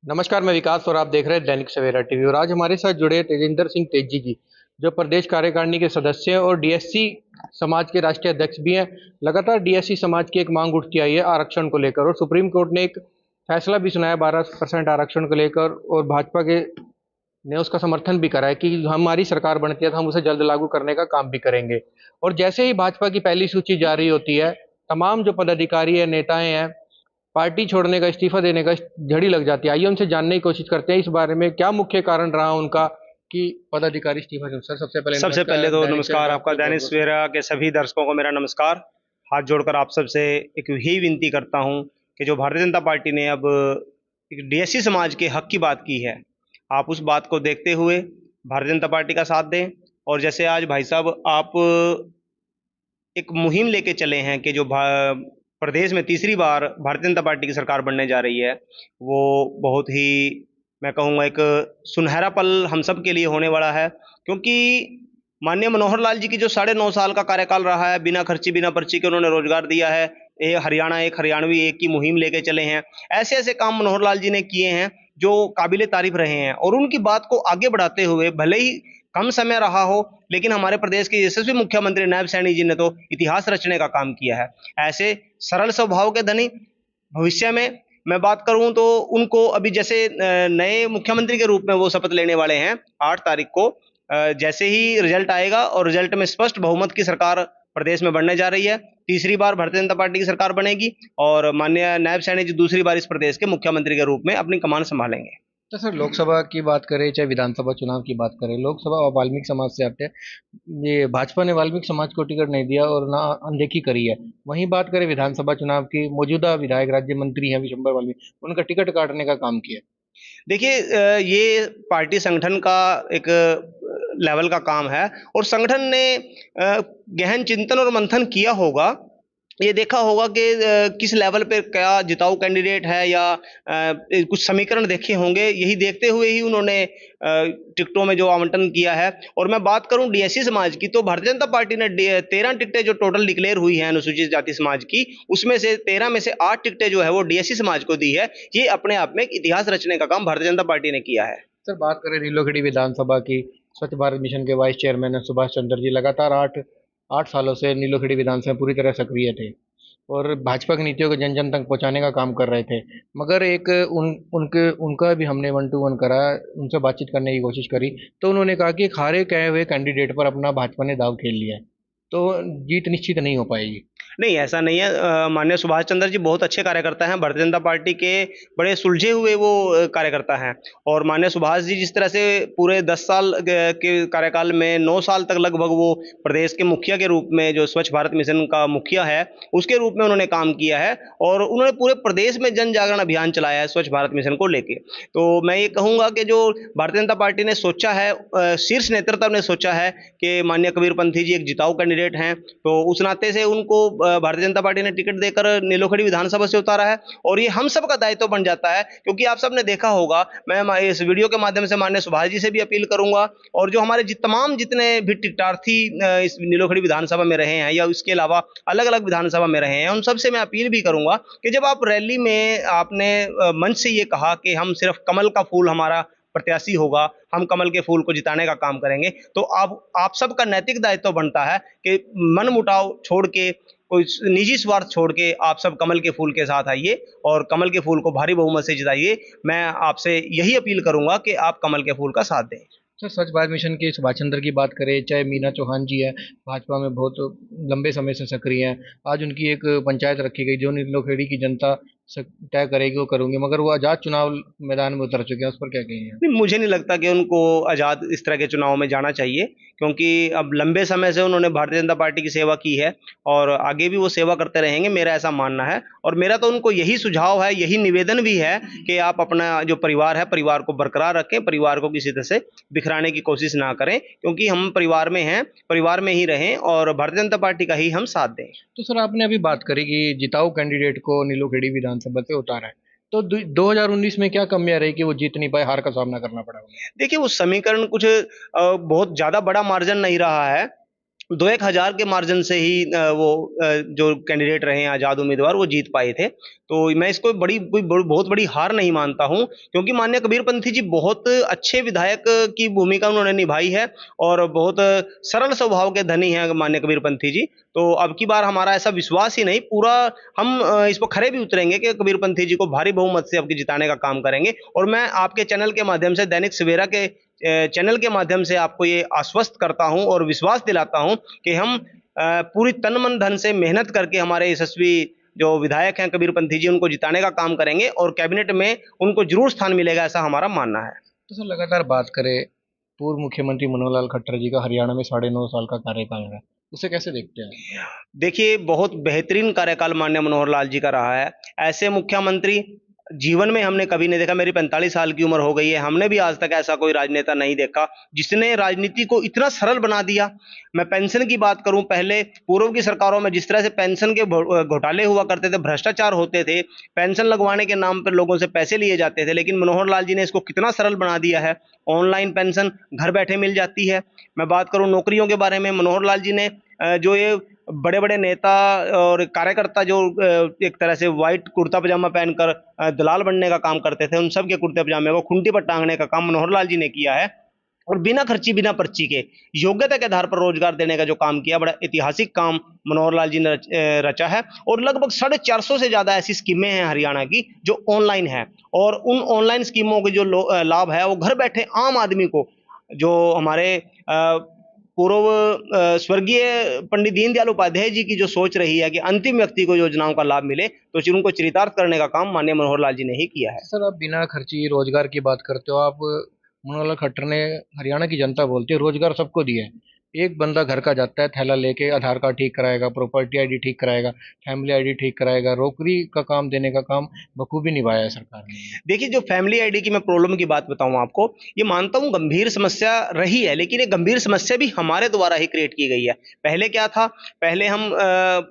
नमस्कार, मैं विकास और आप देख रहे हैं दैनिक सवेरा टीवी। और आज हमारे साथ जुड़े हैं तेजिंदर सिंह तेजी जी, जो प्रदेश कार्यकारिणी के सदस्य हैं और डीएससी समाज के राष्ट्रीय अध्यक्ष भी हैं। लगातार डीएससी समाज की एक मांग उठती आई है आरक्षण को लेकर, और सुप्रीम कोर्ट ने एक फैसला भी सुनाया 12% आरक्षण को लेकर, और भाजपा के ने उसका समर्थन भी करा है कि हमारी सरकार बनती है तो हम उसे जल्द लागू करने का काम भी करेंगे। और जैसे ही भाजपा की पहली सूची जारी होती है, तमाम जो पदाधिकारी है, नेताएं हैं, पार्टी छोड़ने का, इस्तीफा देने का झड़ी लग जाती है। आइए उनसे जानने की कोशिश करते हैं इस बारे में क्या मुख्य कारण रहा उनका कि पदाधिकारी इस्तीफा दें। सर, सबसे पहले सबसे पहले नमस्कार, तो दैनिक नमस्कार, सवेरा आपका आपका बहुत दैनिक बहुत सवेरा के सभी दर्शकों को मेरा नमस्कार। हाथ जोड़कर आप सबसे एक यही विनती करता हूं कि जो भारतीय जनता पार्टी ने अब एक डीएससी समाज के हक की बात की है, आप उस बात को देखते हुए भारतीय जनता पार्टी का साथ दें। और जैसे आज भाई साहब आप एक मुहिम लेके चले हैं कि जो प्रदेश में तीसरी बार भारतीय जनता पार्टी की सरकार बनने जा रही है, वो बहुत ही, मैं कहूँगा, एक सुनहरा पल हम सब के लिए होने वाला है। क्योंकि माननीय मनोहर लाल जी की जो 9.5 साल का कार्यकाल रहा है, बिना खर्ची बिना पर्ची के उन्होंने रोजगार दिया है। ये हरियाणा एक हरियाणवी एक की मुहिम लेके चले हैं। ऐसे ऐसे काम मनोहर लाल जी ने किए हैं जो काबिले तारीफ रहे हैं, और उनकी बात को आगे बढ़ाते हुए भले ही कम समय रहा हो, लेकिन हमारे प्रदेश के यशस्वी मुख्यमंत्री नायब सैनी जी ने तो इतिहास रचने का काम किया है। ऐसे सरल स्वभाव के धनी भविष्य में मैं बात करूं तो उनको अभी जैसे नए मुख्यमंत्री के रूप में वो शपथ लेने वाले हैं 8 तारीख को। जैसे ही रिजल्ट आएगा और रिजल्ट में स्पष्ट बहुमत की सरकार प्रदेश में बनने जा रही है, तीसरी बार भारतीय जनता पार्टी की सरकार बनेगी और माननीय नायब सैनी जी दूसरी बार इस प्रदेश के मुख्यमंत्री के रूप में अपनी कमान संभालेंगे। तो सर, लोकसभा की बात करें चाहे विधानसभा चुनाव की बात करें, लोकसभा और वाल्मीकि समाज से आते हैं। ये भाजपा ने वाल्मीकि समाज को टिकट नहीं दिया और ना अनदेखी करी है। वहीं बात करें विधानसभा चुनाव की, मौजूदा विधायक राज्य मंत्री हैं विशंबर वाल्मीकि, उनका टिकट काटने का काम किया। देखिए, ये पार्टी संगठन का एक लेवल का काम है, और संगठन ने गहन चिंतन और मंथन किया होगा। ये देखा होगा कि किस लेवल पे क्या जिताऊ कैंडिडेट है, या कुछ समीकरण देखे होंगे। यही देखते हुए ही उन्होंने टिकटों में जो आवंटन किया है। और मैं बात करूं डीएससी समाज की, तो भारतीय जनता पार्टी ने 13 टिकटें जो टोटल डिक्लेयर हुई हैं अनुसूचित जाति समाज की, उसमें से 13 में से 8 टिकटें जो है वो डीएससी समाज को दी है। ये अपने आप में एक इतिहास रचने का काम भारतीय जनता पार्टी ने किया है। सर, बात करें नीलोखेड़ी विधानसभा की, स्वच्छ भारत मिशन के वाइस चेयरमैन है सुभाष चंद्र जी, लगातार आठ आठ सालों से नीलोखेड़ी विधानसभा में पूरी तरह सक्रिय थे और भाजपा की नीतियों को जन जन तक पहुंचाने का काम कर रहे थे। मगर एक उनके उनका भी हमने 1-to-1 करा, उनसे बातचीत करने की कोशिश करी, तो उन्होंने कहा कि एक हारे गए हुए कैंडिडेट पर अपना भाजपा ने दाव खेल लिया है, तो जीत निश्चित नहीं हो पाएगी। नहीं, ऐसा नहीं है। माननीय सुभाष चंद्र जी बहुत अच्छे कार्यकर्ता हैं, भारतीय जनता पार्टी के बड़े सुलझे हुए वो कार्यकर्ता हैं। और माननीय सुभाष जी जिस तरह से पूरे 10 साल के कार्यकाल में 9 साल तक लगभग वो प्रदेश के मुखिया के रूप में, जो स्वच्छ भारत मिशन का मुखिया है, उसके रूप में उन्होंने काम किया है। और उन्होंने पूरे प्रदेश में जन जागरण अभियान चलाया है स्वच्छ भारत मिशन को लेके। तो मैं ये कहूँगा कि जो भारतीय जनता पार्टी ने सोचा है, शीर्ष नेतृत्व ने सोचा है कि माननीय कबीरपंथी जी एक जिताऊ कैंडिडेट हैं, तो उस नाते से उनको भारतीय जनता पार्टी ने टिकट देकर नीलोखेड़ी विधानसभा से उतारा है। और ये हम सब का दायित्व बन जाता है, क्योंकि आप सब ने देखा होगा, मैं इस वीडियो के माध्यम से माननीय सुभाष जी से भी अपील करूंगा, और जो हमारे तमाम जितने भी टिकटार्थी इस नीलोखेड़ी विधानसभा में रहे हैं या इसके अलावा अलग अलग विधानसभा में रहे हैं, उन सबसे मैं अपील भी करूंगा कि जब आप रैली में आपने मंच से ये कहा कि हम सिर्फ कमल का फूल हमारा प्रत्याशी होगा, हम कमल के फूल को जिताने का काम करेंगे, तो आप सबका नैतिक दायित्व बनता है कि मन मुटाव छोड़ के, कोई निजी स्वार्थ छोड़ के आप सब कमल के फूल के साथ आइए और कमल के फूल को भारी बहुमत से जिताइए। मैं आपसे यही अपील करूंगा कि आप कमल के फूल का साथ दें। सर, स्वच्छ भारत मिशन के सुभाष चंद्र की बात करें, चाहे मीना चौहान जी है, भाजपा में बहुत लंबे समय से सक्रिय हैं। आज उनकी एक पंचायत रखी गई जो नीलोखेड़ी की जनता तय करेगी वो करूंगी, मगर वो आजाद चुनाव मैदान में उतर चुके हैं। उस पर क्या कहेंगे? नहीं, मुझे नहीं लगता कि उनको आज़ाद इस तरह के चुनाव में जाना चाहिए, क्योंकि अब लंबे समय से उन्होंने भारतीय जनता पार्टी की सेवा की है और आगे भी वो सेवा करते रहेंगे, मेरा ऐसा मानना है। और मेरा तो उनको यही सुझाव है, यही निवेदन भी है कि आप अपना जो परिवार है, परिवार को बरकरार रखें, परिवार को किसी तरह से बिखराने की कोशिश ना करें, क्योंकि हम परिवार में हैं, परिवार में ही रहें और भारतीय जनता पार्टी का ही हम साथ दें। तो सर, आपने अभी बात करी कि जिताऊ कैंडिडेट को नीलोखेड़ी विधानसभा से उतारा है, तो 2019 में क्या कमियां रही कि वो जीत नहीं पाए, हार का सामना करना पड़ा उन्हें? देखिए, वो समीकरण कुछ बहुत ज़्यादा बड़ा मार्जिन नहीं रहा है। 2-1 हज़ार के मार्जिन से ही जो कैंडिडेट रहे हैं आज़ाद उम्मीदवार वो जीत पाए थे। तो मैं इसको बहुत बड़ी हार नहीं मानता हूँ, क्योंकि माननीय कबीरपंथी जी बहुत अच्छे विधायक की भूमिका उन्होंने निभाई है और बहुत सरल स्वभाव के धनी हैं माननीय कबीरपंथी जी। तो अब की बार हमारा ऐसा विश्वास ही नहीं, पूरा हम इस पर खरे भी उतरेंगे कि कबीरपंथी जी को भारी बहुमत से अब की जिताने का काम करेंगे। और मैं आपके चैनल के माध्यम से, दैनिक सवेरा के चैनल के माध्यम से आपको ये आश्वस्त करता हूँ और विश्वास दिलाता हूँ कि हम पूरी तन मन धन से मेहनत करके हमारे यशस्वी जो विधायक हैं कबीरपंथी जी, उनको जिताने का काम करेंगे और कैबिनेट में उनको जरूर स्थान मिलेगा, ऐसा हमारा मानना है। तो सर लगातार बात करें, पूर्व मुख्यमंत्री मनोहर लाल खट्टर जी का हरियाणा में 9.5 साल का कार्यकाल है, उसे कैसे देखते हैं? देखिए, बहुत बेहतरीन कार्यकाल माननीय मनोहर लाल जी का रहा है। ऐसे मुख्यमंत्री जीवन में हमने कभी नहीं देखा। मेरी 45 साल की उम्र हो गई है, हमने भी आज तक ऐसा कोई राजनेता नहीं देखा जिसने राजनीति को इतना सरल बना दिया। मैं पेंशन की बात करूं, पहले पूर्व की सरकारों में जिस तरह से पेंशन के घोटाले हुआ करते थे, भ्रष्टाचार होते थे, पेंशन लगवाने के नाम पर लोगों से पैसे लिए जाते थे, लेकिन मनोहर लाल जी ने इसको कितना सरल बना दिया है। ऑनलाइन पेंशन घर बैठे मिल जाती है। मैं बात करूं नौकरियों के बारे में, मनोहर लाल जी ने जो ये बड़े-बड़े नेता और कार्यकर्ता जो एक तरह से व्हाइट कुर्ता पजामा पहनकर दलाल बनने का काम करते थे, उन सब के कुर्ते पजामे को खूंटी पर टांगने का काम मनोहर लाल जी ने किया है और बिना खर्ची, बिना पर्ची के योग्यता के आधार पर रोजगार देने का जो काम किया, बड़ा ऐतिहासिक काम मनोहर लाल जी ने रचा है। और लगभग 450 से ज़्यादा ऐसी स्कीमें हैं हरियाणा की जो ऑनलाइन है, और उन ऑनलाइन स्कीमों के जो लाभ है वो घर बैठे आम आदमी को, जो हमारे पूर्व स्वर्गीय पंडित दीनदयाल उपाध्याय जी की जो सोच रही है कि अंतिम व्यक्ति को योजनाओं का लाभ मिले, तो उनको चरितार्थ करने का काम माननीय मनोहर लाल जी ने ही किया है। सर आप बिना खर्ची रोजगार की बात करते हो, आप मनोहर लाल खट्टर ने, हरियाणा की जनता बोलती है रोजगार सबको दिया है। एक बंदा घर का जाता है थैला लेके, आधार कार्ड ठीक कराएगा, प्रॉपर्टी आईडी ठीक कराएगा, फैमिली आईडी ठीक कराएगा, नौकरी का काम देने का काम बखूबी निभाया है सरकार ने। देखिए, जो फैमिली आईडी की मैं प्रॉब्लम की बात बताऊं आपको, ये मानता हूं गंभीर समस्या रही है, लेकिन ये गंभीर समस्या भी हमारे द्वारा ही क्रिएट की गई है। पहले क्या था, पहले हम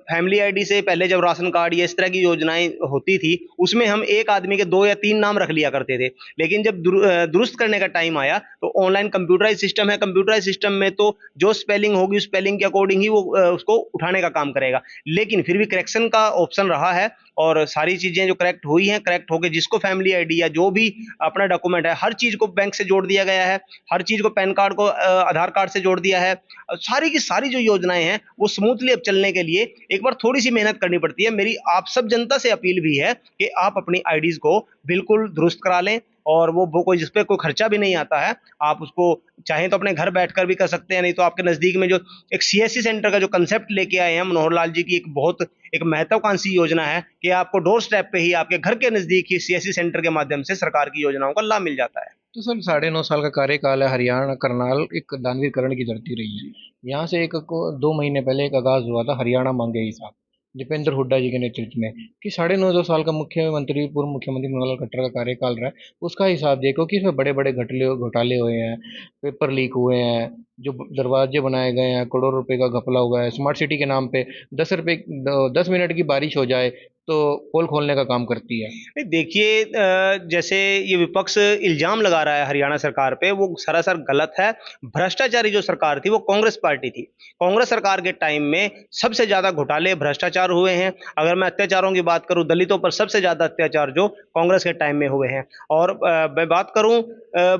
फैमिली आईडी से पहले जब राशन कार्ड या इस तरह की योजनाएं होती थी, उसमें हम एक आदमी के 2 या 3 नाम रख लिया करते थे। लेकिन जब दुरुस्त करने का टाइम आया, तो ऑनलाइन कंप्यूटराइज सिस्टम है, कंप्यूटराइज सिस्टम में तो जो स्पेलिंग होगी, स्पेलिंग के अकॉर्डिंग ही वो उसको उठाने का काम करेगा। लेकिन फिर भी करेक्शन का ऑप्शन रहा है और सारी चीजें जो करेक्ट हुई हैं, करेक्ट होके जिसको फैमिली आईडी या जो भी अपना डॉक्यूमेंट है, हर चीज को बैंक से जोड़ दिया गया है, हर चीज को पैन कार्ड को आधार कार्ड से जोड़ दिया है। सारी की सारी जो योजनाएं हैं वो स्मूथली अब चलने के लिए एक बार थोड़ी सी मेहनत करनी पड़ती है। मेरी आप सब जनता से अपील भी है कि आप अपनी आईडीज को बिल्कुल दुरुस्त करा लें, और वो कोई जिस पे कोई खर्चा भी नहीं आता है, आप उसको चाहें तो अपने घर बैठकर भी कर सकते हैं, नहीं तो आपके नजदीक में जो एक सीएससी सेंटर का जो कंसेप्ट लेके आए हैं मनोहर लाल जी की, एक बहुत एक महत्वाकांक्षी योजना है कि आपको डोर स्टेप पे ही आपके घर के नजदीक ही सीएससी सेंटर के माध्यम से सरकार की योजनाओं का लाभ मिल जाता है। तो सर 9.5 साल का कार्यकाल है, हरियाणा करनाल एक दानवीरकरण की धरती रही है। यहाँ से एक को 2 महीने पहले एक आगाज हुआ था हरियाणा मांगे हिसाब, दीपेंद्र हुड्डा जी के नेतृत्व में, कि 9.5 साल का मुख्यमंत्री, पूर्व मुख्यमंत्री मनोहर लाल खट्टर का कार्यकाल रहा है, उसका हिसाब देखो कि इसमें बड़े बड़े घोटाले हुए हैं, पेपर लीक हुए हैं, जो दरवाजे बनाए गए हैं, करोड़ों रुपए का घपला हुआ है, स्मार्ट सिटी के नाम पे 10 मिनट की बारिश हो जाए तो पोल खोलने का काम करती है। नहीं, देखिए, जैसे ये विपक्ष इल्जाम लगा रहा है हरियाणा सरकार पे, वो सरासर गलत है। भ्रष्टाचारी जो सरकार थी वो कांग्रेस पार्टी थी। कांग्रेस सरकार के टाइम में सबसे ज्यादा घोटाले भ्रष्टाचार हुए हैं। अगर मैं अत्याचारों की बात करूं, दलितों पर सबसे ज्यादा अत्याचार जो कांग्रेस के टाइम में हुए हैं। और मैं बात करूं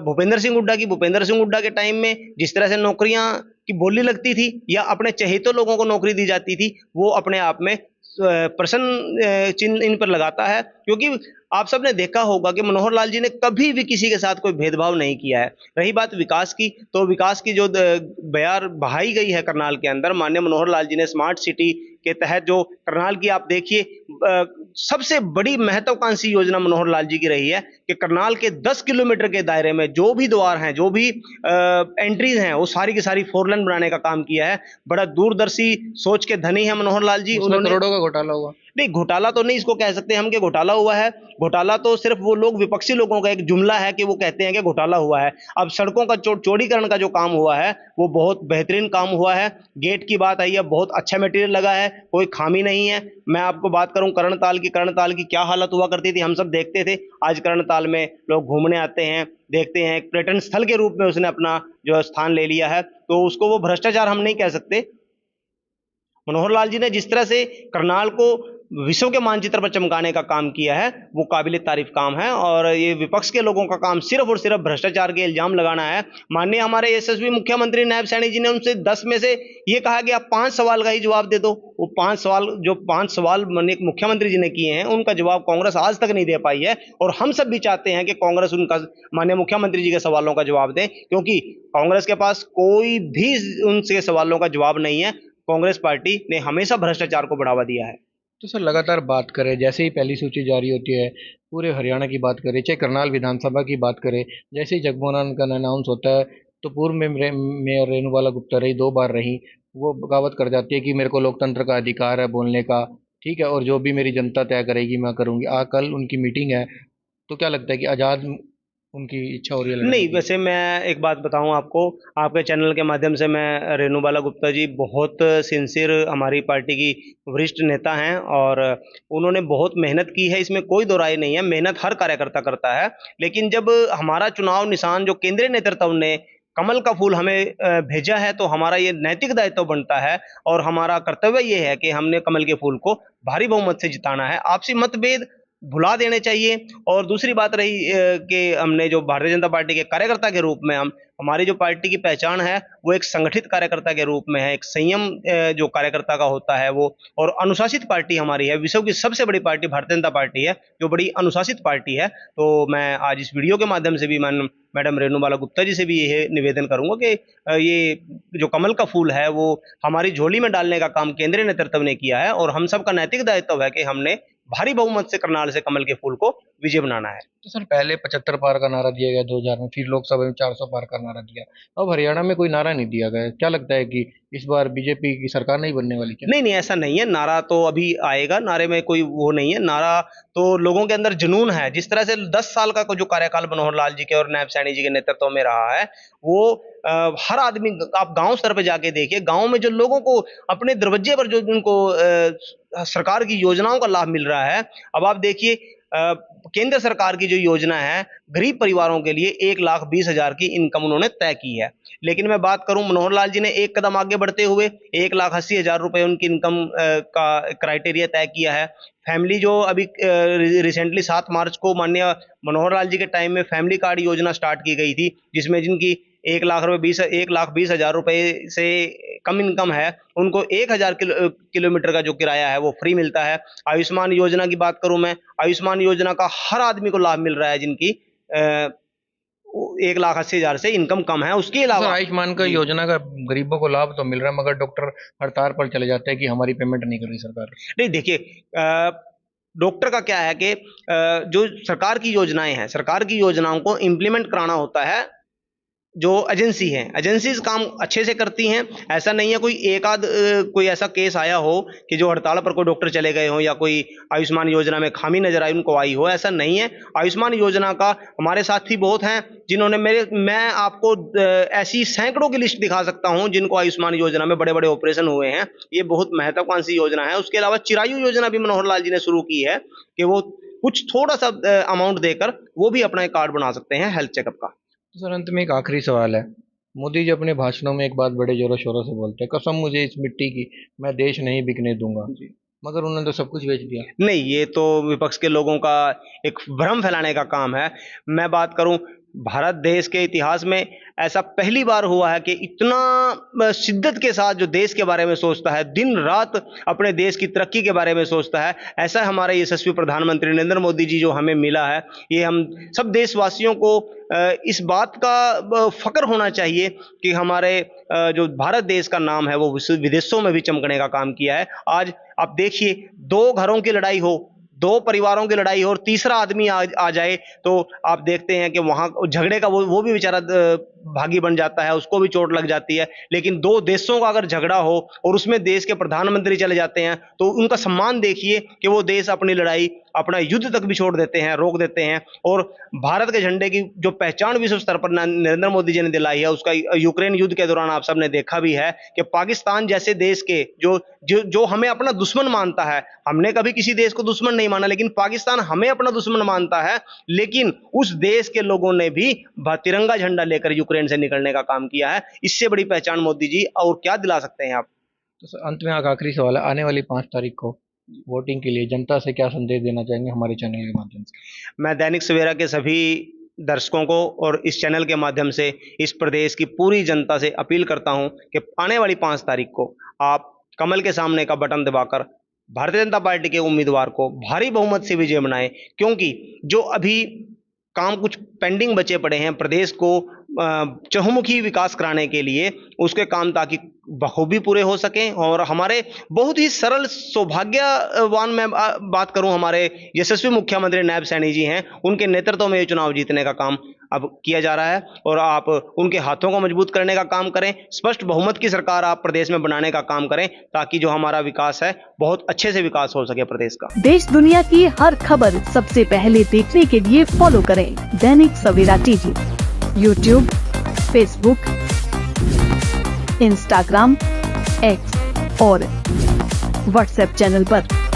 भूपेंद्र सिंह हुड्डा की, भूपेंद्र सिंह हुड्डा के टाइम में जिस तरह से नौकरियां की बोली लगती थी या अपने चहेतों लोगों को नौकरी दी जाती थी, वो अपने आप में प्रश्न चिन्ह इन पर लगाता है, क्योंकि आप सबने देखा होगा कि मनोहर लाल जी ने कभी भी किसी के साथ कोई भेदभाव नहीं किया है। रही बात विकास की, तो विकास की जो बयार बहाई गई है करनाल के अंदर, माननीय मनोहर लाल जी ने स्मार्ट सिटी के तहत जो करनाल की आप देखिए, सबसे बड़ी महत्वाकांक्षी योजना मनोहर लाल जी की रही है कि करनाल के 10 किलोमीटर के दायरे में जो भी द्वार हैं, जो भी एंट्रीज हैं, वो सारी की सारी 4 लेन बनाने का काम किया है। बड़ा दूरदर्शी सोच के धनी है मनोहर लाल जी। उसमें करोड़ों का घोटाला हुआ। नहीं, घोटाला तो नहीं इसको कह सकते हम कि घोटाला हुआ है। घोटाला तो सिर्फ वो लोग, विपक्षी लोगों का एक जुमला है कि वो कहते हैं कि घोटाला हुआ है। अब सड़कों का चौड़ीकरण का जो काम हुआ है वो बहुत बेहतरीन काम हुआ है। गेट की बात आई है, बहुत अच्छा मटेरियल लगा है, कोई खामी नहीं है। मैं आपको बात करूं कर्णताल की क्या हालत हुआ करती थी, हम सब देखते थे। आज कर्णताल में लोग घूमने आते हैं, देखते हैं, एक पर्यटन स्थल के रूप में उसने अपना जो स्थान ले लिया है, तो उसको वो भ्रष्टाचार हम नहीं कह सकते। मनोहर लाल जी ने जिस तरह से करनाल को विश्व के मानचित्र पर चमकाने का काम किया है वो काबिल तारीफ काम है। और ये विपक्ष के लोगों का काम सिर्फ और सिर्फ भ्रष्टाचार के इल्जाम लगाना है। माननीय हमारे यशस्वी मुख्यमंत्री नायब सैनी जी ने उनसे 10 में से ये कहा कि आप 5 सवाल का ही जवाब दे दो। वो 5 सवाल माननीय मुख्यमंत्री जी ने किए हैं उनका जवाब कांग्रेस आज तक नहीं दे पाई है। और हम सब भी चाहते हैं कि कांग्रेस उनका माननीय मुख्यमंत्री जी के सवालों का जवाब दे, क्योंकि कांग्रेस के पास कोई भी उनसे सवालों का जवाब नहीं है। कांग्रेस पार्टी ने हमेशा भ्रष्टाचार को बढ़ावा दिया है। तो सर लगातार बात करें, जैसे ही पहली सूची जारी होती है पूरे हरियाणा की बात करें, चाहे करनाल विधानसभा की बात करें, जैसे ही जगमोहन का अनाउंस होता है तो पूर्व में मेयर रेणुबाला गुप्ता रही, 2 बार रही, वो बगावत कर जाती है कि मेरे को लोकतंत्र का अधिकार है बोलने का, ठीक है, और जो भी मेरी जनता तय करेगी मैं करूंगी। कल उनकी मीटिंग है, तो क्या लगता है कि आज़ाद उनकी इच्छा हो रही है लड़ने नहीं, की? वैसे मैं एक बात बताऊं आपको, आपके चैनल के माध्यम से, मैं रेणुबाला गुप्ता जी बहुत सिंसियर हमारी पार्टी की वरिष्ठ नेता हैं और उन्होंने बहुत मेहनत की है, इसमें कोई दो राय नहीं है। मेहनत हर कार्यकर्ता करता है, लेकिन जब हमारा चुनाव निशान जो केंद्रीय नेतृत्व ने कमल का फूल हमें भेजा है तो हमारा ये नैतिक दायित्व बनता है और हमारा कर्तव्य ये है कि हमने कमल के फूल को भारी बहुमत से जिताना है। आपसी मतभेद भुला देने चाहिए। और दूसरी बात रही कि हमने जो भारतीय जनता पार्टी के कार्यकर्ता के रूप में हमारी जो पार्टी की पहचान है वो एक संगठित कार्यकर्ता के रूप में है, एक संयम जो कार्यकर्ता का होता है वो, और अनुशासित पार्टी हमारी है। विश्व की सबसे बड़ी पार्टी भारतीय जनता पार्टी है जो बड़ी अनुशासित पार्टी है। तो मैं आज इस वीडियो के माध्यम से भी मैडम रेणुबाला गुप्ता जी से भी यह निवेदन करूंगा कि ये जो कमल का फूल है वो हमारी झोली में डालने का काम केंद्रीय नेतृत्व ने किया है और हम सबका नैतिक दायित्व है कि हमने भारी बहुमत से करनाल से कमल के फूल को विजय बनाना है। तो सर पहले 75 पार का नारा दिया गया 2000 में, फिर लोकसभा में 400 पार का नारा दिया, अब हरियाणा में कोई नारा नहीं दिया गया। क्या लगता है कि इस बार बीजेपी की सरकार नहीं बनने वाली क्या? नहीं नहीं, ऐसा नहीं है। नारा तो अभी आएगा, नारे में कोई वो नहीं है। नारा तो लोगों के अंदर जुनून है। जिस तरह से 10 साल का जो कार्यकाल मनोहर लाल जी के और नायब सैनी जी के नेतृत्व में रहा है वो हर आदमी, आप गांव स्तर पे जाके देखिए, गांव में जो लोगों को अपने दरवाजे पर जो उनको सरकार की योजनाओं का लाभ मिल रहा है। अब आप देखिए केंद्र सरकार की जो योजना है गरीब परिवारों के लिए 1,20,000 की इनकम उन्होंने तय की है। लेकिन मैं बात करूं, मनोहर लाल जी ने एक कदम आगे बढ़ते हुए 1,80,000 रुपए उनकी इनकम का क्राइटेरिया तय किया है। फैमिली जो अभी रिसेंटली 7 मार्च को माननीय मनोहर लाल जी के टाइम में फैमिली कार्ड योजना स्टार्ट की गई थी, जिसमें जिनकी 1,20,000 रुपए से कम इनकम है उनको 1,000 किलोमीटर का जो किराया है वो फ्री मिलता है। आयुष्मान योजना की बात करूं मैं, आयुष्मान योजना का हर आदमी को लाभ मिल रहा है जिनकी 1,80,000 से इनकम कम है। उसके सर अलावा आयुष्मान का योजना का गरीबों को लाभ तो मिल रहा है, मगर डॉक्टर हड़ताल पर चले जाते हैं कि हमारी पेमेंट नहीं कर रही सरकार। नहीं, देखिए डॉक्टर का क्या है कि जो सरकार की योजनाएं हैं, सरकार की योजनाओं को इम्प्लीमेंट कराना होता है जो एजेंसी है। एजेंसीज काम अच्छे से करती हैं। ऐसा नहीं है कोई एक आध कोई ऐसा केस आया हो कि जो हड़ताल पर कोई डॉक्टर चले गए हो या कोई आयुष्मान योजना में खामी नजर आई उनको आई हो, ऐसा नहीं है। आयुष्मान योजना का हमारे साथी बहुत हैं जिन्होंने मैं आपको ऐसी सैकड़ों की लिस्ट दिखा सकता हूं जिनको आयुष्मान योजना में बड़े बड़े ऑपरेशन हुए हैं। ये बहुत महत्वाकांक्षी योजना है। उसके अलावा चिरायु योजना भी मनोहर लाल जी ने शुरू की है कि वो कुछ थोड़ा सा अमाउंट देकर वो भी अपना एक कार्ड बना सकते हैं हेल्थ चेकअप का। तो सर अंत में एक आखिरी सवाल है। मोदी जी अपने भाषणों में एक बात बड़े जोरों शोरों से बोलते हैं, कसम मुझे इस मिट्टी की, मैं देश नहीं बिकने दूंगा, मगर उन्होंने तो सब कुछ बेच दिया। नहीं, ये तो विपक्ष के लोगों का एक भ्रम फैलाने का काम है। मैं बात करूं, भारत देश के इतिहास में ऐसा पहली बार हुआ है कि इतना शिद्दत के साथ जो देश के बारे में सोचता है, दिन रात अपने देश की तरक्की के बारे में सोचता है, ऐसा हमारे यशस्वी प्रधानमंत्री नरेंद्र मोदी जी जो हमें मिला है। ये हम सब देशवासियों को इस बात का फक्र होना चाहिए कि हमारे जो भारत देश का नाम है वो विदेशों में भी चमकने का काम किया है। आज आप देखिए, 2 घरों की लड़ाई हो, 2 परिवारों की लड़ाई हो और तीसरा आदमी आ जाए तो आप देखते हैं कि वहां झगड़े का वो भी बेचारा भागी बन जाता है, उसको भी चोट लग जाती है। लेकिन 2 देशों का अगर झगड़ा हो और उसमें देश के प्रधानमंत्री चले जाते हैं तो उनका सम्मान देखिए कि वो देश अपनी लड़ाई, अपना युद्ध तक भी छोड़ देते हैं, रोक देते हैं। और भारत के झंडे की जो पहचान विश्व स्तर पर नरेंद्र मोदी जी ने दिलाई है, उसका यूक्रेन युद्ध के दौरान आप सबने देखा भी है कि पाकिस्तान जैसे देश के जो हमें अपना दुश्मन मानता है, हमने कभी किसी देश को दुश्मन नहीं माना, लेकिन पाकिस्तान हमें अपना दुश्मन मानता है, लेकिन उस देश के लोगों ने भी तिरंगा झंडा लेकर यूक्रेन से निकलने का काम किया है। इससे बड़ी पहचान मोदी जी और क्या दिला सकते हैं आप? तो सर, अंत में आखिरी सवाल है, आने वाली 5 तारीख को वोटिंग के लिए जनता से क्या संदेश देना चाहेंगे हमारे चैनल के माध्यम से? मैं दैनिक सवेरा के सभी दर्शकों को और इस चैनल के माध्यम से इस प्रदेश की पूरी जनता से अपील करता हूं कि आने वाली 5 तारीख को आप कमल के सामने का बटन दबाकर भारतीय जनता पार्टी के उम्मीदवार को भारी बहुमत से विजय बनाएं, क्योंकि जो अभी काम कुछ पेंडिंग बचे पड़े हैं प्रदेश को चहुमुखी विकास कराने के लिए, उसके काम ताकि बखूबी पूरे हो सकें और हमारे बहुत ही सरल सौभाग्यवान, मैं बात करूं, हमारे यशस्वी मुख्यमंत्री नायब सैनी जी हैं, उनके नेतृत्व में ये चुनाव जीतने का काम अब किया जा रहा है और आप उनके हाथों को मजबूत करने का काम करें, स्पष्ट बहुमत की सरकार आप प्रदेश में बनाने का काम करें, ताकि जो हमारा विकास है बहुत अच्छे से विकास हो सके प्रदेश का। देश दुनिया की हर खबर सबसे पहले देखने के लिए फॉलो करें Dainik Savera TV, YouTube, Facebook, Instagram, X और व्हाट्सएप चैनल पर।